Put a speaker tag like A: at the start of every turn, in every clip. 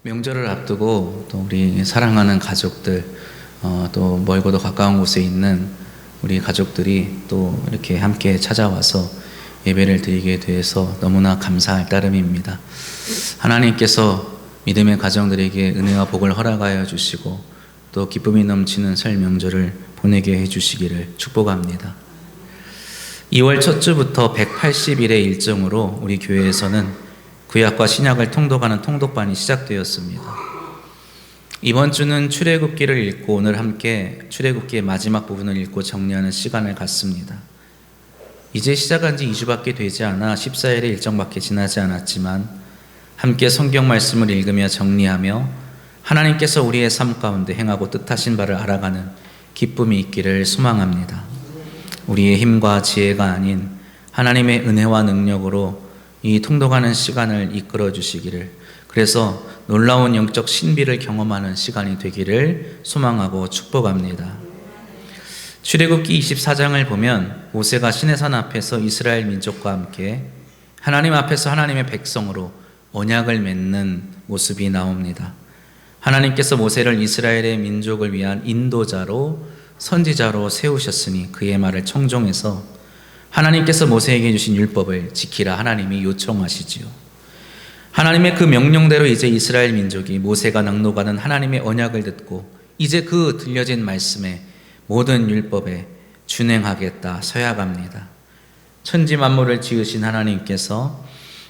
A: 명절을 앞두고 또 우리 사랑하는 가족들, 또 멀고도 가까운 곳에 있는 우리 가족들이 또 이렇게 함께 찾아와서 예배를 드리게 돼서 너무나 감사할 따름입니다. 하나님께서 믿음의 가정들에게 은혜와 복을 허락하여 주시고 또 기쁨이 넘치는 설 명절을 보내게 해주시기를 축복합니다. 2월 첫 주부터 180일의 일정으로 우리 교회에서는 구약과 신약을 통독하는 통독반이 시작되었습니다. 이번 주는 출애굽기를 읽고 오늘 함께 출애굽기의 마지막 부분을 읽고 정리하는 시간을 갖습니다. 이제 시작한 지 2주밖에 되지 않아 14일의 일정밖에 지나지 않았지만 함께 성경 말씀을 읽으며 정리하며 하나님께서 우리의 삶 가운데 행하고 뜻하신 바를 알아가는 기쁨이 있기를 소망합니다. 우리의 힘과 지혜가 아닌 하나님의 은혜와 능력으로 이 통독하는 시간을 이끌어 주시기를, 그래서 놀라운 영적 신비를 경험하는 시간이 되기를 소망하고 축복합니다. 출애굽기 24장을 보면 모세가 시내산 앞에서 이스라엘 민족과 함께 하나님 앞에서 하나님의 백성으로 언약을 맺는 모습이 나옵니다. 하나님께서 모세를 이스라엘의 민족을 위한 인도자로 선지자로 세우셨으니 그의 말을 청종해서 하나님께서 모세에게 주신 율법을 지키라 하나님이 요청하시지요. 하나님의 그 명령대로 이제 이스라엘 민족이 모세가 낭독하는 하나님의 언약을 듣고 이제 그 들려진 말씀에 모든 율법에 준행하겠다 서약합니다. 천지 만물을 지으신 하나님께서,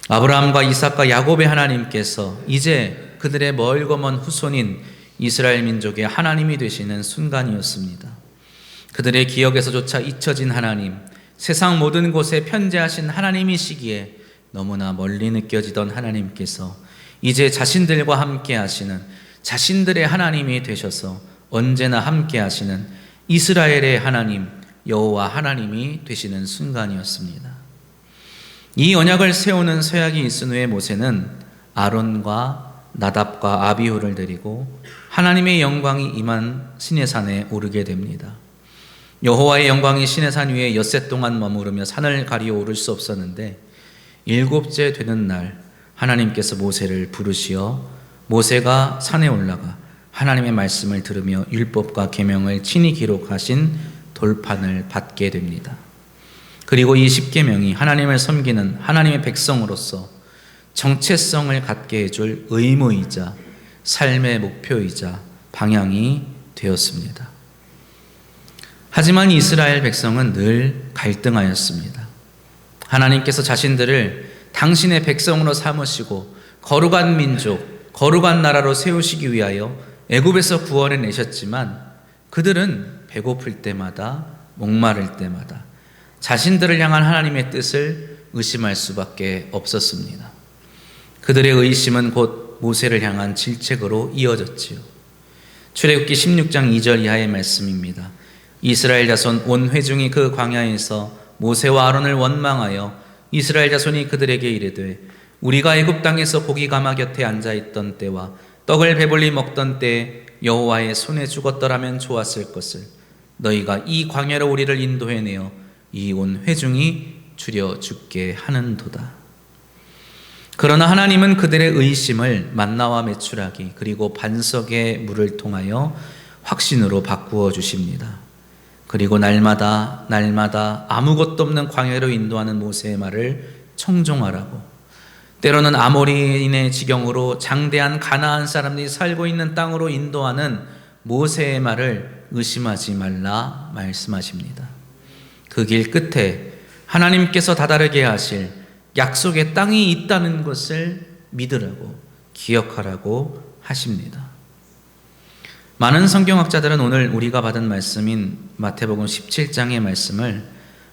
A: 아브라함과 이삭과 야곱의 하나님께서 이제 그들의 멀고 먼 후손인 이스라엘 민족의 하나님이 되시는 순간이었습니다. 그들의 기억에서조차 잊혀진 하나님, 세상 모든 곳에 편재하신 하나님이시기에 너무나 멀리 느껴지던 하나님께서 이제 자신들과 함께 하시는, 자신들의 하나님이 되셔서 언제나 함께 하시는 이스라엘의 하나님 여호와 하나님이 되시는 순간이었습니다. 이 언약을 세우는 서약이 있은 후에 모세는 아론과 나답과 아비후를 데리고 하나님의 영광이 임한 시내산에 오르게 됩니다. 여호와의 영광이 시내산 위에 엿새 동안 머무르며 산을 가리어 오를 수 없었는데 7째 되는 날 하나님께서 모세를 부르시어 모세가 산에 올라가 하나님의 말씀을 들으며 율법과 계명을 친히 기록하신 돌판을 받게 됩니다. 그리고 이 10계명이 하나님을 섬기는 하나님의 백성으로서 정체성을 갖게 해줄 의무이자 삶의 목표이자 방향이 되었습니다. 하지만 이스라엘 백성은 늘 갈등하였습니다. 하나님께서 자신들을 당신의 백성으로 삼으시고 거룩한 민족, 거룩한 나라로 세우시기 위하여 애굽에서 구원해 내셨지만 그들은 배고플 때마다, 목마를 때마다 자신들을 향한 하나님의 뜻을 의심할 수밖에 없었습니다. 그들의 의심은 곧 모세를 향한 질책으로 이어졌지요. 출애굽기 16장 2절 이하의 말씀입니다. 이스라엘 자손 온 회중이 그 광야에서 모세와 아론을 원망하여 이스라엘 자손이 그들에게 이르되 우리가 애굽 땅에서 고기 가마 곁에 앉아있던 때와 떡을 배불리 먹던 때에 여호와의 손에 죽었더라면 좋았을 것을 너희가 이 광야로 우리를 인도해내어 이 온 회중이 줄여 죽게 하는도다. 그러나 하나님은 그들의 의심을 만나와 메추라기 그리고 반석의 물을 통하여 확신으로 바꾸어 주십니다. 그리고 날마다 아무것도 없는 광야로 인도하는 모세의 말을 청종하라고, 때로는 아모리인의 지경으로 장대한 가나안 사람들이 살고 있는 땅으로 인도하는 모세의 말을 의심하지 말라 말씀하십니다. 그 길 끝에 하나님께서 다다르게 하실 약속의 땅이 있다는 것을 믿으라고, 기억하라고 하십니다. 많은 성경학자들은 오늘 우리가 받은 말씀인 마태복음 17장의 말씀을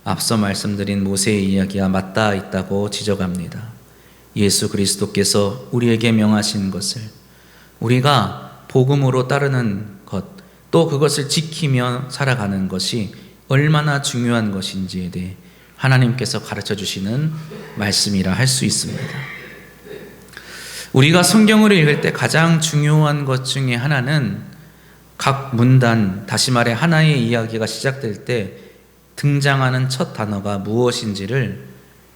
A: 앞서 말씀드린 모세의 이야기와 맞닿아 있다고 지적합니다. 예수 그리스도께서 우리에게 명하신 것을 우리가 복음으로 따르는 것, 또 그것을 지키며 살아가는 것이 얼마나 중요한 것인지에 대해 하나님께서 가르쳐 주시는 말씀이라 할 수 있습니다. 우리가 성경을 읽을 때 가장 중요한 것 중에 하나는 각 문단, 다시 말해 하나의 이야기가 시작될 때 등장하는 첫 단어가 무엇인지를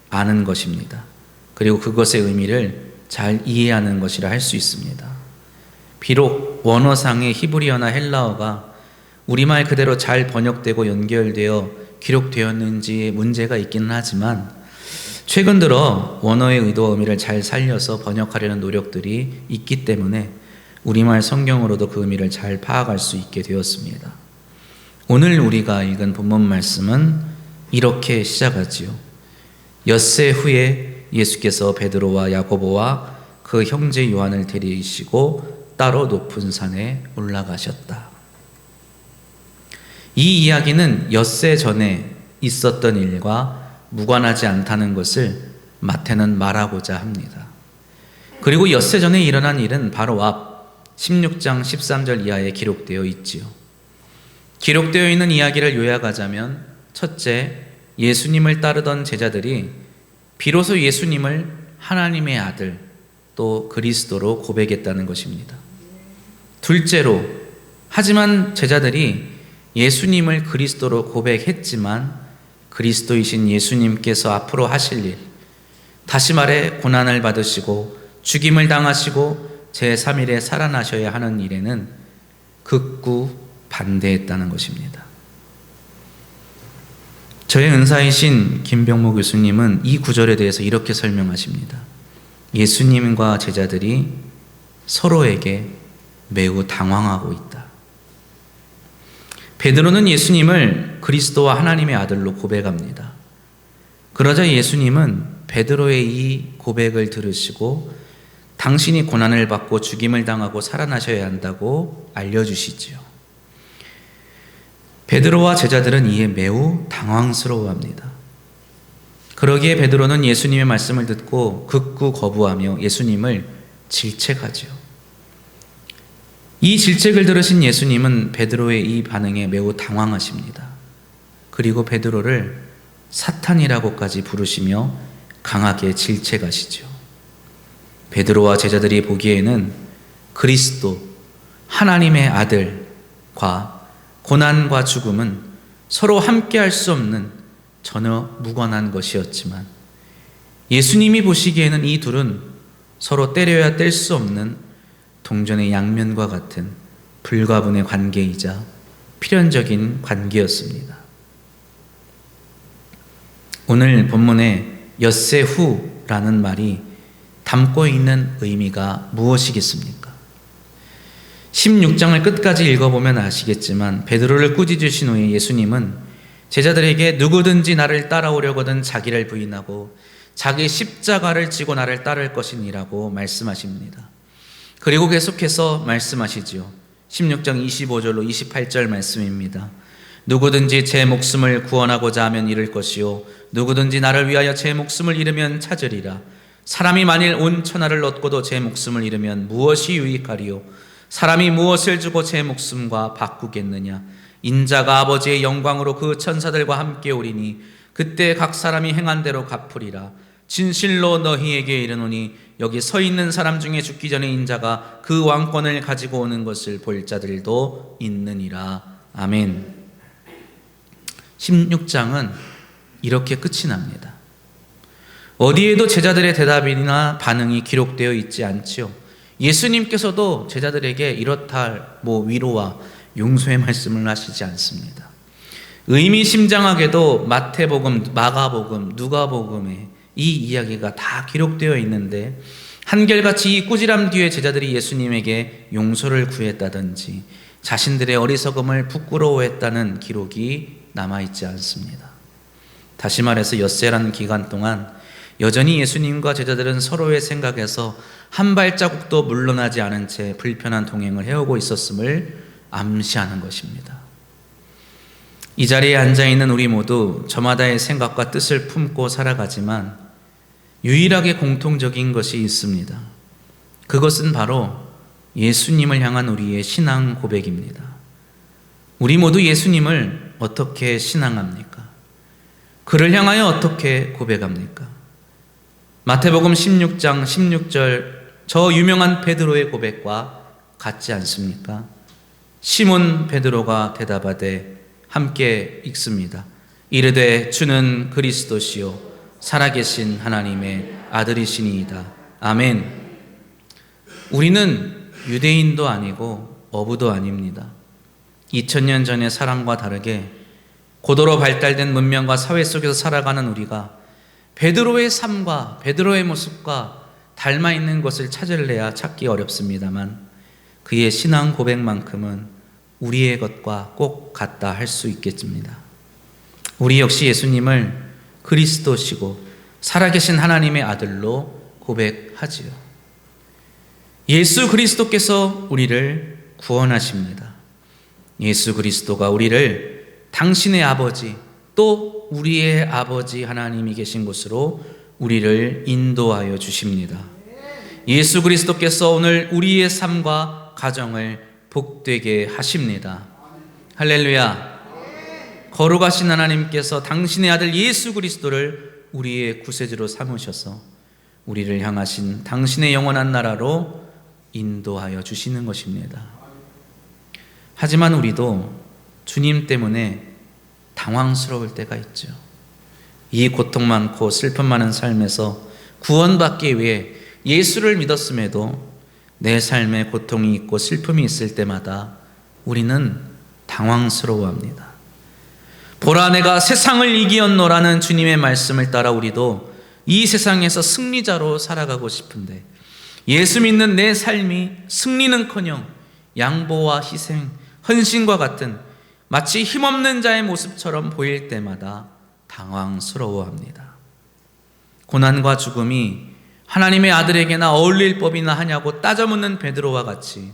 A: 아는 것입니다. 그리고 그것의 의미를 잘 이해하는 것이라 할 수 있습니다. 비록 원어상의 히브리어나 헬라어가 우리말 그대로 잘 번역되고 연결되어 기록되었는지 문제가 있기는 하지만 최근 들어 원어의 의도와 의미를 잘 살려서 번역하려는 노력들이 있기 때문에 우리말 성경으로도 그 의미를 잘 파악할 수 있게 되었습니다. 오늘 우리가 읽은 본문 말씀은 이렇게 시작하지요. 엿새 후에 예수께서 베드로와 야고보와 그 형제 요한을 데리시고 따로 높은 산에 올라가셨다. 이 이야기는 엿새 전에 있었던 일과 무관하지 않다는 것을 마태는 말하고자 합니다. 그리고 엿새 전에 일어난 일은 바로 앞 16장 13절 이하에 기록되어 있지요. 기록되어 있는 이야기를 요약하자면 첫째, 예수님을 따르던 제자들이 비로소 예수님을 하나님의 아들 또 그리스도로 고백했다는 것입니다. 둘째로, 하지만 제자들이 예수님을 그리스도로 고백했지만 그리스도이신 예수님께서 앞으로 하실 일, 다시 말해 고난을 받으시고 죽임을 당하시고 제3일에 살아나셔야 하는 일에는 극구 반대했다는 것입니다. 저의 은사이신 김병모 교수님은 이 구절에 대해서 이렇게 설명하십니다. 예수님과 제자들이 서로에게 매우 당황하고 있다. 베드로는 예수님을 그리스도와 하나님의 아들로 고백합니다. 그러자 예수님은 베드로의 이 고백을 들으시고 당신이 고난을 받고 죽임을 당하고 살아나셔야 한다고 알려주시지요. 베드로와 제자들은 이에 매우 당황스러워합니다. 그러기에 베드로는 예수님의 말씀을 듣고 극구 거부하며 예수님을 질책하지요. 이 질책을 들으신 예수님은 베드로의 이 반응에 매우 당황하십니다. 그리고 베드로를 사탄이라고까지 부르시며 강하게 질책하시죠. 베드로와 제자들이 보기에는 그리스도, 하나님의 아들과 고난과 죽음은 서로 함께할 수 없는 전혀 무관한 것이었지만 예수님이 보시기에는 이 둘은 서로 때려야 뗄 수 없는 동전의 양면과 같은 불가분의 관계이자 필연적인 관계였습니다. 오늘 본문에 엿새 후라는 말이 담고 있는 의미가 무엇이겠습니까? 16장을 끝까지 읽어보면 아시겠지만 베드로를 꾸짖으신 후에 예수님은 제자들에게 누구든지 나를 따라오려거든 자기를 부인하고 자기 십자가를 지고 나를 따를 것이니라고 말씀하십니다. 그리고 계속해서 말씀하시지요. 16장 25절로 28절 말씀입니다. 누구든지 제 목숨을 구원하고자 하면 잃을 것이요 누구든지 나를 위하여 제 목숨을 잃으면 찾으리라. 사람이 만일 온 천하를 얻고도 제 목숨을 잃으면 무엇이 유익하리요? 사람이 무엇을 주고 제 목숨과 바꾸겠느냐? 인자가 아버지의 영광으로 그 천사들과 함께 오리니 그때 각 사람이 행한 대로 갚으리라. 진실로 너희에게 이르노니 여기 서 있는 사람 중에 죽기 전에 인자가 그 왕권을 가지고 오는 것을 볼 자들도 있느니라. 아멘. 16장은 이렇게 끝이 납니다. 어디에도 제자들의 대답이나 반응이 기록되어 있지 않지요. 예수님께서도 제자들에게 이렇다 할 위로와 용서의 말씀을 하시지 않습니다. 의미심장하게도 마태복음, 마가복음, 누가복음에 이 이야기가 다 기록되어 있는데 한결같이 이 꾸지람 뒤에 제자들이 예수님에게 용서를 구했다든지 자신들의 어리석음을 부끄러워했다는 기록이 남아있지 않습니다. 다시 말해서 엿새라는 기간 동안 여전히 예수님과 제자들은 서로의 생각에서 한 발자국도 물러나지 않은 채 불편한 동행을 해오고 있었음을 암시하는 것입니다. 이 자리에 앉아있는 우리 모두 저마다의 생각과 뜻을 품고 살아가지만 유일하게 공통적인 것이 있습니다. 그것은 바로 예수님을 향한 우리의 신앙 고백입니다. 우리 모두 예수님을 어떻게 신앙합니까? 그를 향하여 어떻게 고백합니까? 마태복음 16장 16절 저 유명한 베드로의 고백과 같지 않습니까? 시몬 베드로가 대답하되 함께 읽습니다. 이르되 주는 그리스도시요 살아계신 하나님의 아들이시니이다. 아멘. 우리는 유대인도 아니고 어부도 아닙니다. 2000년 전의 사람과 다르게 고도로 발달된 문명과 사회 속에서 살아가는 우리가 베드로의 삶과 베드로의 모습과 닮아 있는 것을 찾을래야 찾기 어렵습니다만 그의 신앙 고백만큼은 우리의 것과 꼭 같다 할 수 있겠습니다. 우리 역시 예수님을 그리스도시고 살아계신 하나님의 아들로 고백하지요. 예수 그리스도께서 우리를 구원하십니다. 예수 그리스도가 우리를 당신의 아버지 또 우리의 아버지 하나님이 계신 곳으로 우리를 인도하여 주십니다. 예수 그리스도께서 오늘 우리의 삶과 가정을 복되게 하십니다. 할렐루야. 거룩하신 하나님께서 당신의 아들 예수 그리스도를 우리의 구세주로 삼으셔서 우리를 향하신 당신의 영원한 나라로 인도하여 주시는 것입니다. 하지만 우리도 주님 때문에 당황스러울 때가 있죠. 이 고통 많고 슬픔 많은 삶에서 구원받기 위해 예수를 믿었음에도 내 삶에 고통이 있고 슬픔이 있을 때마다 우리는 당황스러워합니다. 보라 내가 세상을 이기었노라는 주님의 말씀을 따라 우리도 이 세상에서 승리자로 살아가고 싶은데 예수 믿는 내 삶이 승리는커녕 양보와 희생, 헌신과 같은 마치 힘없는 자의 모습처럼 보일 때마다 당황스러워합니다. 고난과 죽음이 하나님의 아들에게나 어울릴 법이나 하냐고 따져 묻는 베드로와 같이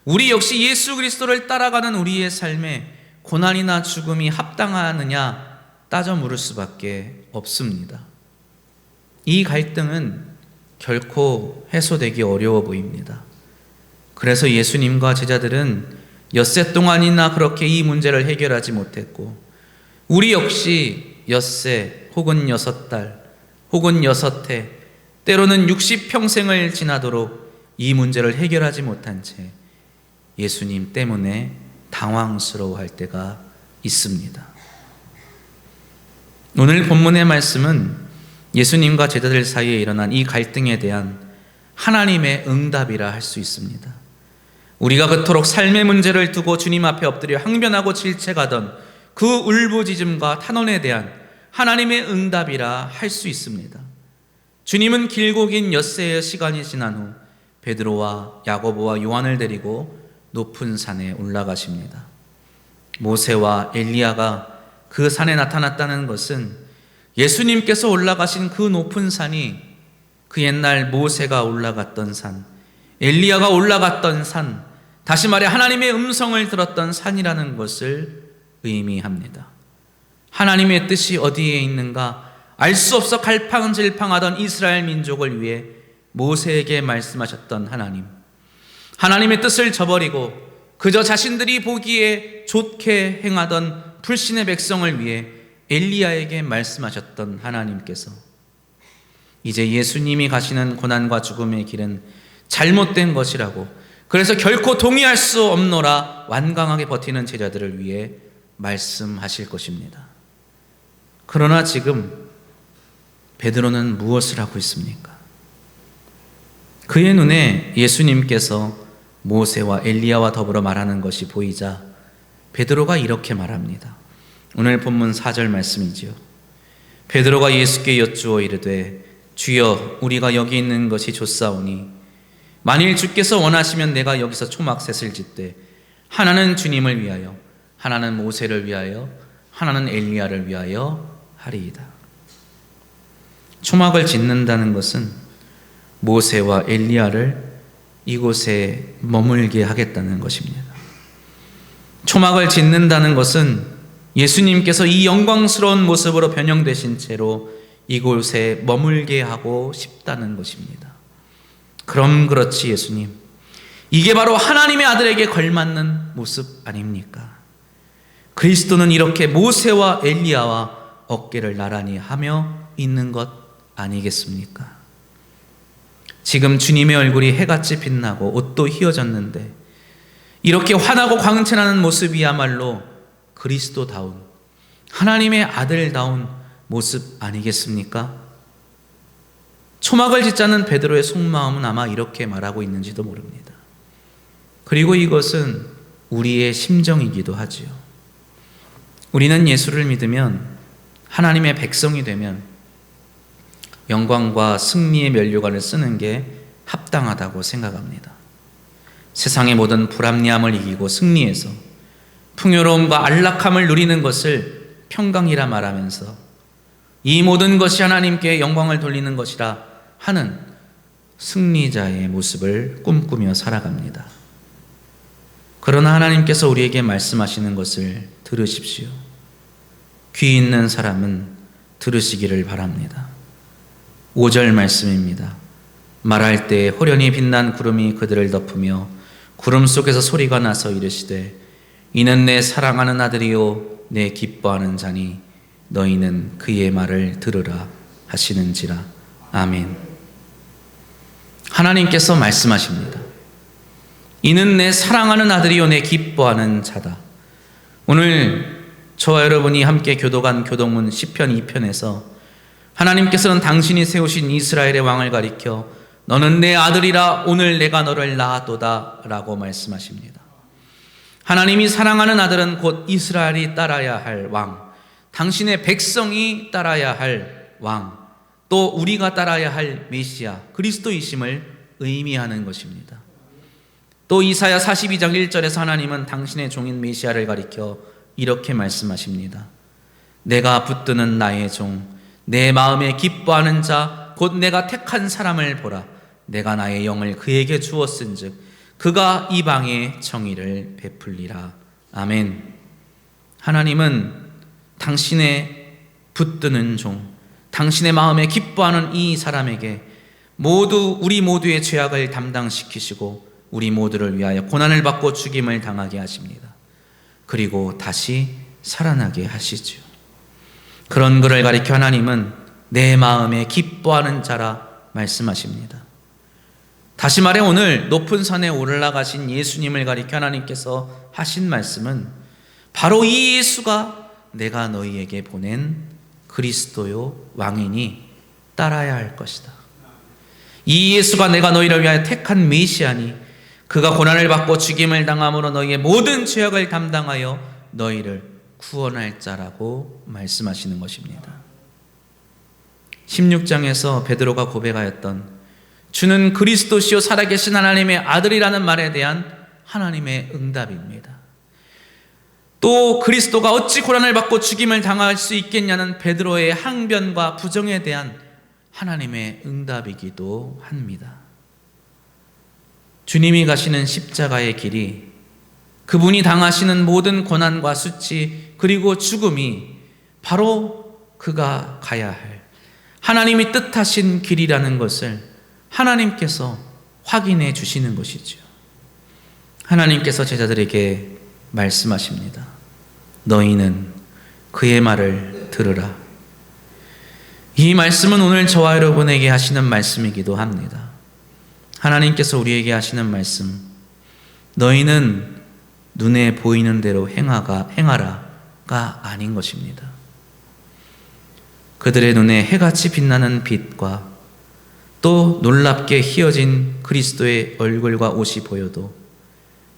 A: 우리 역시 예수 그리스도를 따라가는 우리의 삶에 고난이나 죽음이 합당하느냐 따져 물을 수밖에 없습니다. 이 갈등은 결코 해소되기 어려워 보입니다. 그래서 예수님과 제자들은 엿새 동안이나 그렇게 이 문제를 해결하지 못했고 우리 역시 엿새 혹은 6달 혹은 6해 때로는 60평생을 지나도록 이 문제를 해결하지 못한 채 예수님 때문에 당황스러워할 때가 있습니다. 오늘 본문의 말씀은 예수님과 제자들 사이에 일어난 이 갈등에 대한 하나님의 응답이라 할 수 있습니다. 우리가 그토록 삶의 문제를 두고 주님 앞에 엎드려 항변하고 질책하던 그 울부짖음과 탄원에 대한 하나님의 응답이라 할 수 있습니다. 주님은 길고 긴 엿새의 시간이 지난 후 베드로와 야고보와 요한을 데리고 높은 산에 올라가십니다. 모세와 엘리야가 그 산에 나타났다는 것은 예수님께서 올라가신 그 높은 산이 그 옛날 모세가 올라갔던 산, 엘리야가 올라갔던 산, 다시 말해 하나님의 음성을 들었던 산이라는 것을 의미합니다. 하나님의 뜻이 어디에 있는가 알 수 없어 갈팡질팡하던 이스라엘 민족을 위해 모세에게 말씀하셨던 하나님, 하나님의 뜻을 저버리고 그저 자신들이 보기에 좋게 행하던 불신의 백성을 위해 엘리야에게 말씀하셨던 하나님께서 이제 예수님이 가시는 고난과 죽음의 길은 잘못된 것이라고, 그래서 결코 동의할 수 없노라 완강하게 버티는 제자들을 위해 말씀하실 것입니다. 그러나 지금 베드로는 무엇을 하고 있습니까? 그의 눈에 예수님께서 모세와 엘리야와 더불어 말하는 것이 보이자 베드로가 이렇게 말합니다. 오늘 본문 4절 말씀이지요. 베드로가 예수께 여쭈어 이르되 주여 우리가 여기 있는 것이 좋사오니 만일 주께서 원하시면 내가 여기서 초막셋을 짓되 하나는 주님을 위하여 하나는 모세를 위하여 하나는 엘리야를 위하여 하리이다. 초막을 짓는다는 것은 모세와 엘리야를 이곳에 머물게 하겠다는 것입니다. 초막을 짓는다는 것은 예수님께서 이 영광스러운 모습으로 변형되신 채로 이곳에 머물게 하고 싶다는 것입니다. 그럼 그렇지 예수님, 이게 바로 하나님의 아들에게 걸맞는 모습 아닙니까? 그리스도는 이렇게 모세와 엘리야와 어깨를 나란히 하며 있는 것 아니겠습니까? 지금 주님의 얼굴이 해같이 빛나고 옷도 휘어졌는데 이렇게 환하고 광채나는 모습이야말로 그리스도다운 하나님의 아들다운 모습 아니겠습니까? 초막을 짓자는 베드로의 속마음은 아마 이렇게 말하고 있는지도 모릅니다. 그리고 이것은 우리의 심정이기도 하지요. 우리는 예수를 믿으면, 하나님의 백성이 되면 영광과 승리의 면류관을 쓰는 게 합당하다고 생각합니다. 세상의 모든 불합리함을 이기고 승리해서 풍요로움과 안락함을 누리는 것을 평강이라 말하면서 이 모든 것이 하나님께 영광을 돌리는 것이라 하는 승리자의 모습을 꿈꾸며 살아갑니다. 그러나 하나님께서 우리에게 말씀하시는 것을 들으십시오. 귀 있는 사람은 들으시기를 바랍니다. 5절 말씀입니다. 말할 때 호련히 빛난 구름이 그들을 덮으며 구름 속에서 소리가 나서 이르시되 이는 내 사랑하는 아들이요 내 기뻐하는 자니 너희는 그의 말을 들으라 하시는지라. 아멘. 하나님께서 말씀하십니다. 이는 내 사랑하는 아들이요 내 기뻐하는 자다. 오늘 저와 여러분이 함께 교독한 교동문 시편 2편에서 하나님께서는 당신이 세우신 이스라엘의 왕을 가리켜 너는 내 아들이라 오늘 내가 너를 낳았도다 라고 말씀하십니다. 하나님이 사랑하는 아들은 곧 이스라엘이 따라야 할 왕, 당신의 백성이 따라야 할 왕, 또 우리가 따라야 할 메시아 그리스도이심을 의미하는 것입니다. 또 이사야 42장 1절에서 하나님은 당신의 종인 메시아를 가리켜 이렇게 말씀하십니다. 내가 붙드는 나의 종, 내 마음에 기뻐하는 자, 곧 내가 택한 사람을 보라. 내가 나의 영을 그에게 주었은즉 그가 이방의 정의를 베풀리라. 아멘. 하나님은 당신의 붙드는 종, 당신의 마음에 기뻐하는 이 사람에게 우리 모두의 죄악을 담당시키시고 우리 모두를 위하여 고난을 받고 죽임을 당하게 하십니다. 그리고 다시 살아나게 하시죠. 그런 그를 가리켜 하나님은 내 마음에 기뻐하는 자라 말씀하십니다. 다시 말해 오늘 높은 산에 올라가신 예수님을 가리켜 하나님께서 하신 말씀은 바로 이 예수가 내가 너희에게 보낸 그리스도요 왕이니 따라야 할 것이다. 이 예수가 내가 너희를 위하여 택한 메시아니 그가 고난을 받고 죽임을 당함으로 너희의 모든 죄악을 담당하여 너희를 구원할 자라고 말씀하시는 것입니다. 16장에서 베드로가 고백하였던 주는 그리스도시요 살아계신 하나님의 아들이라는 말에 대한 하나님의 응답입니다. 또 그리스도가 어찌 고난을 받고 죽임을 당할 수 있겠냐는 베드로의 항변과 부정에 대한 하나님의 응답이기도 합니다. 주님이 가시는 십자가의 길이, 그분이 당하시는 모든 고난과 수치 그리고 죽음이 바로 그가 가야 할 하나님이 뜻하신 길이라는 것을 하나님께서 확인해 주시는 것이죠. 하나님께서 제자들에게 말씀하십니다. 너희는 그의 말을 들으라. 이 말씀은 오늘 저와 여러분에게 하시는 말씀이기도 합니다. 하나님께서 우리에게 하시는 말씀, 너희는 눈에 보이는 대로 행하라가 아닌 것입니다. 그들의 눈에 해같이 빛나는 빛과 또 놀랍게 희어진 그리스도의 얼굴과 옷이 보여도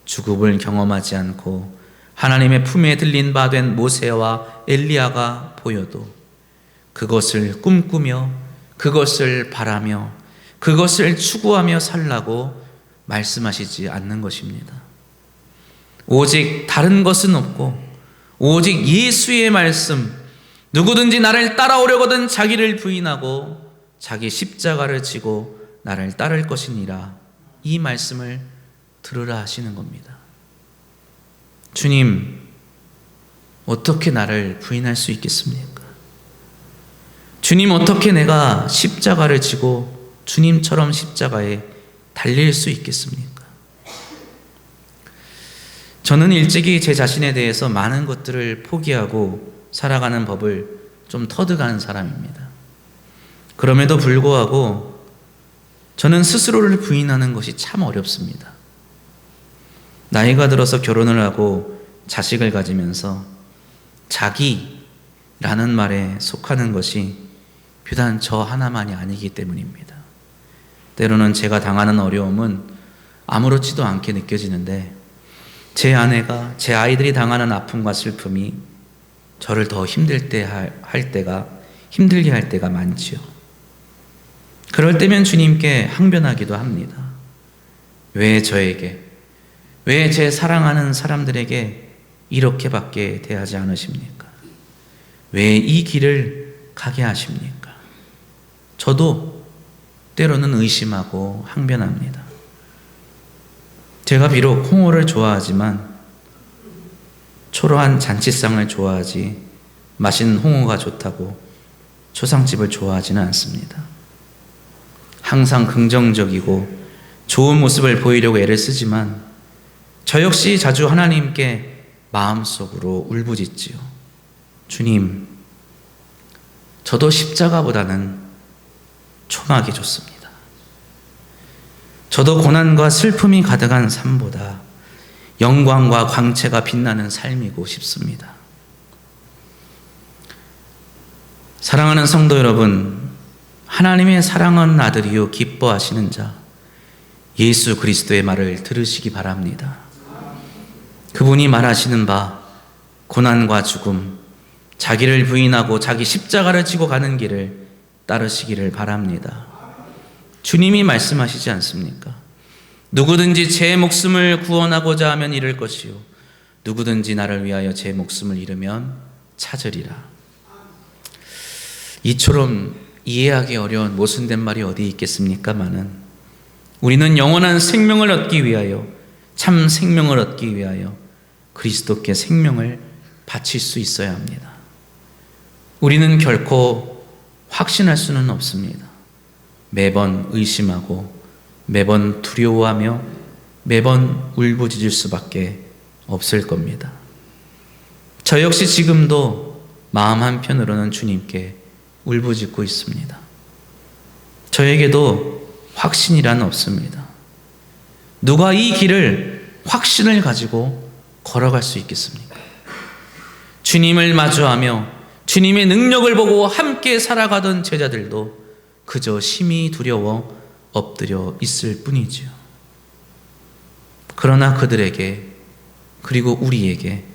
A: 죽음을 경험하지 않고 하나님의 품에 들린 바 된 모세와 엘리야가 보여도 그것을 꿈꾸며 그것을 바라며 그것을 추구하며 살라고 말씀하시지 않는 것입니다. 오직 다른 것은 없고 오직 예수의 말씀, 누구든지 나를 따라오려거든 자기를 부인하고 자기 십자가를 지고 나를 따를 것이니라, 이 말씀을 들으라 하시는 겁니다. 주님, 어떻게 나를 부인할 수 있겠습니까? 주님, 어떻게 내가 십자가를 지고 주님처럼 십자가에 달릴 수 있겠습니까? 저는 일찍이 제 자신에 대해서 많은 것들을 포기하고 살아가는 법을 좀 터득한 사람입니다. 그럼에도 불구하고 저는 스스로를 부인하는 것이 참 어렵습니다. 나이가 들어서 결혼을 하고 자식을 가지면서 자기라는 말에 속하는 것이 비단 저 하나만이 아니기 때문입니다. 때로는 제가 당하는 어려움은 아무렇지도 않게 느껴지는데 제 아내가, 제 아이들이 당하는 아픔과 슬픔이 저를 더 힘들게 할 때가 많지요. 그럴 때면 주님께 항변하기도 합니다. 왜 저에게, 왜 제 사랑하는 사람들에게 이렇게밖에 대하지 않으십니까? 왜 이 길을 가게 하십니까? 저도 때로는 의심하고 항변합니다. 제가 비록 홍어를 좋아하지만 초라한 잔치상을 좋아하지 맛있는 홍어가 좋다고 초상집을 좋아하지는 않습니다. 항상 긍정적이고 좋은 모습을 보이려고 애를 쓰지만 저 역시 자주 하나님께 마음속으로 울부짖지요. 주님, 저도 십자가보다는 초막이 좋습니다. 저도 고난과 슬픔이 가득한 삶보다 영광과 광채가 빛나는 삶이고 싶습니다. 사랑하는 성도 여러분, 하나님의 사랑하는 아들이요 기뻐하시는 자 예수 그리스도의 말을 들으시기 바랍니다. 그분이 말하시는 바 고난과 죽음, 자기를 부인하고 자기 십자가를 지고 가는 길을 따르시기를 바랍니다. 주님이 말씀하시지 않습니까? 누구든지 제 목숨을 구원하고자 하면 잃을 것이요 누구든지 나를 위하여 제 목숨을 잃으면 찾으리라. 이처럼 이해하기 어려운 모순된 말이 어디 있겠습니까마는 우리는 영원한 생명을 얻기 위하여, 참 생명을 얻기 위하여 그리스도께 생명을 바칠 수 있어야 합니다. 우리는 결코 확신할 수는 없습니다. 매번 의심하고 매번 두려워하며 매번 울부짖을 수밖에 없을 겁니다. 저 역시 지금도 마음 한편으로는 주님께 울부짖고 있습니다. 저에게도 확신이란 없습니다. 누가 이 길을 확신을 가지고 걸어갈 수 있겠습니까? 주님을 마주하며 주님의 능력을 보고 함께 살아가던 제자들도 그저 심히 두려워 엎드려 있을 뿐이지요. 그러나 그들에게, 그리고 우리에게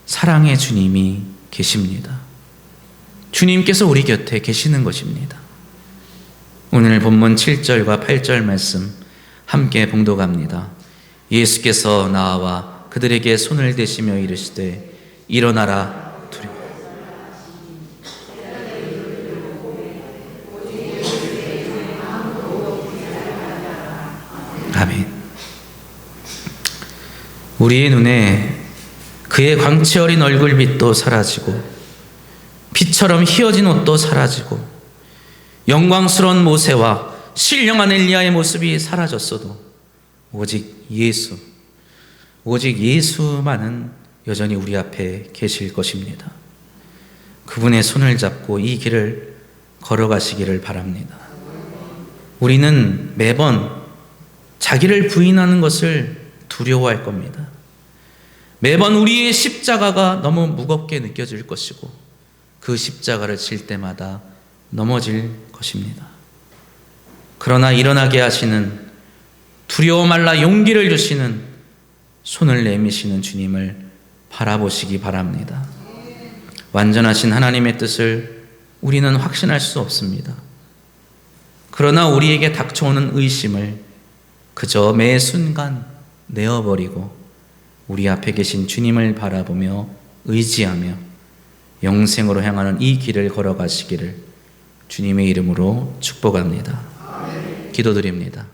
A: 사랑의 주님이 계십니다. 주님께서 우리 곁에 계시는 것입니다. 오늘 본문 7절과 8절 말씀 함께 봉독합니다. 예수께서 나와 그들에게 손을 대시며 이르시되 일어나라. 아멘. 우리의 눈에 그의 광채 어린 얼굴빛도 사라지고 빛처럼 휘어진 옷도 사라지고 영광스러운 모세와 신령한 엘리야의 모습이 사라졌어도 오직 예수만은 여전히 우리 앞에 계실 것입니다. 그분의 손을 잡고 이 길을 걸어가시기를 바랍니다. 우리는 매번 자기를 부인하는 것을 두려워할 겁니다. 매번 우리의 십자가가 너무 무겁게 느껴질 것이고 그 십자가를 질 때마다 넘어질 것입니다. 그러나 일어나게 하시는, 두려워 말라 용기를 주시는, 손을 내미시는 주님을 바라보시기 바랍니다. 완전하신 하나님의 뜻을 우리는 확신할 수 없습니다. 그러나 우리에게 닥쳐오는 의심을 그저 매 순간 내어버리고 우리 앞에 계신 주님을 바라보며 의지하며 영생으로 향하는 이 길을 걸어가시기를 주님의 이름으로 축복합니다. 기도드립니다.